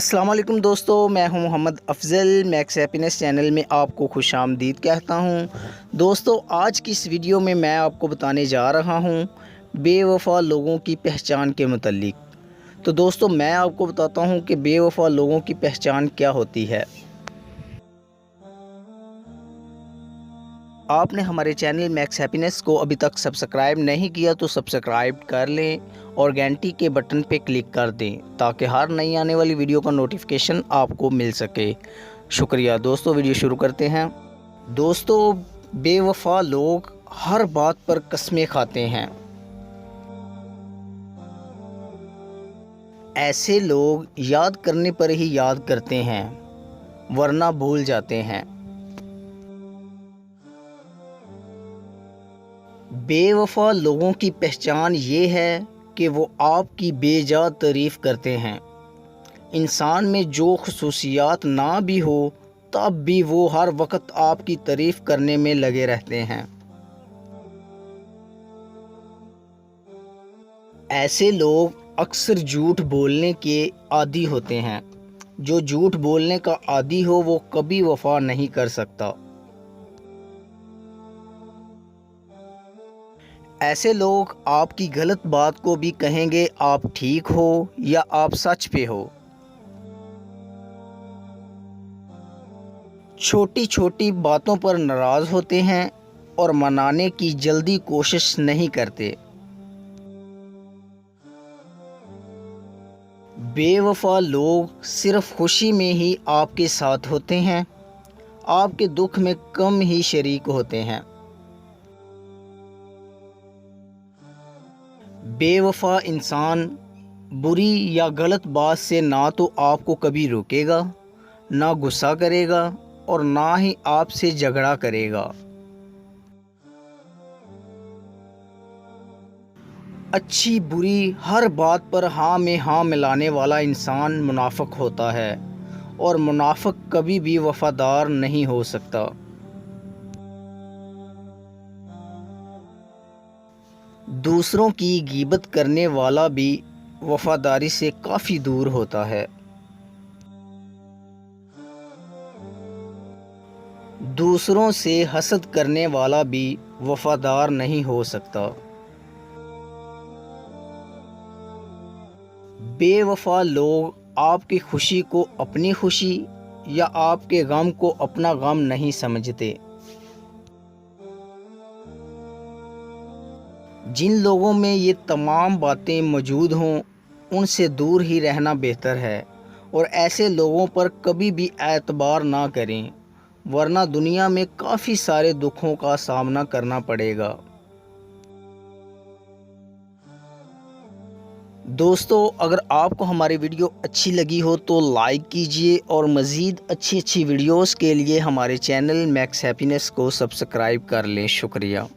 अस्सलाम वालेकुम दोस्तों, मैं हूं Mohammad Afzal. Max happiness channel में आपको खुशामदीद कहता हूं। दोस्तों, आज की इस वीडियो में मैं आपको बताने जा रहा हूं बेवफ़ा लोगों की पहचान के मुतल्लिक। तो दोस्तों, मैं आपको बताता हूं कि बेवफ़ा लोगों की पहचान क्या होती है। आपने हमारे चैनल मैक्स हैप्पीनेस को अभी तक सब्सक्राइब नहीं किया तो सब्सक्राइब कर लें और घंटी के बटन पे क्लिक कर दें ताकि हर नई आने वाली वीडियो का नोटिफिकेशन आपको मिल सके। शुक्रिया दोस्तों, वीडियो शुरू करते हैं। दोस्तों, बेवफा लोग हर बात पर कस्में खाते हैं। ऐसे लोग याद करने पर ही याद करते हैं वरना भूल जाते हैं। बेवफा लोगों की पहचान ये है कि वो आपकी बेजा तारीफ़ करते हैं। इंसान में जो खुसूसियात ना भी हो तब भी वो हर वक्त आपकी तारीफ़ करने में लगे रहते हैं। ऐसे लोग अक्सर झूठ बोलने के आदी होते हैं। जो झूठ बोलने का आदी हो वो कभी वफा नहीं कर सकता। ऐसे लोग आपकी गलत बात को भी कहेंगे आप ठीक हो या आप सच पे हो। छोटी छोटी बातों पर नाराज़ होते हैं और मनाने की जल्दी कोशिश नहीं करते। बेवफा लोग सिर्फ खुशी में ही आपके साथ होते हैं, आपके दुख में कम ही शरीक होते हैं। बेवफा इंसान बुरी या गलत बात से ना तो आपको कभी रोकेगा, ना गुस्सा करेगा और ना ही आपसे झगड़ा करेगा। अच्छी बुरी हर बात पर हाँ में हाँ मिलाने वाला इंसान मुनाफिक होता है और मुनाफिक कभी भी वफादार नहीं हो सकता। दूसरों की गीबत करने वाला भी वफादारी से काफ़ी दूर होता है। दूसरों से हसद करने वाला भी वफादार नहीं हो सकता। बेवफा लोग आपकी खुशी को अपनी खुशी या आपके गम को अपना गम नहीं समझते। जिन लोगों में ये तमाम बातें मौजूद हों उनसे दूर ही रहना बेहतर है और ऐसे लोगों पर कभी भी एतबार ना करें वरना दुनिया में काफ़ी सारे दुखों का सामना करना पड़ेगा। दोस्तों, अगर आपको हमारी वीडियो अच्छी लगी हो तो लाइक कीजिए और मज़ीद अच्छी वीडियोस के लिए हमारे चैनल मैक्स हैप्पीनेस को सब्सक्राइब कर लें। शुक्रिया।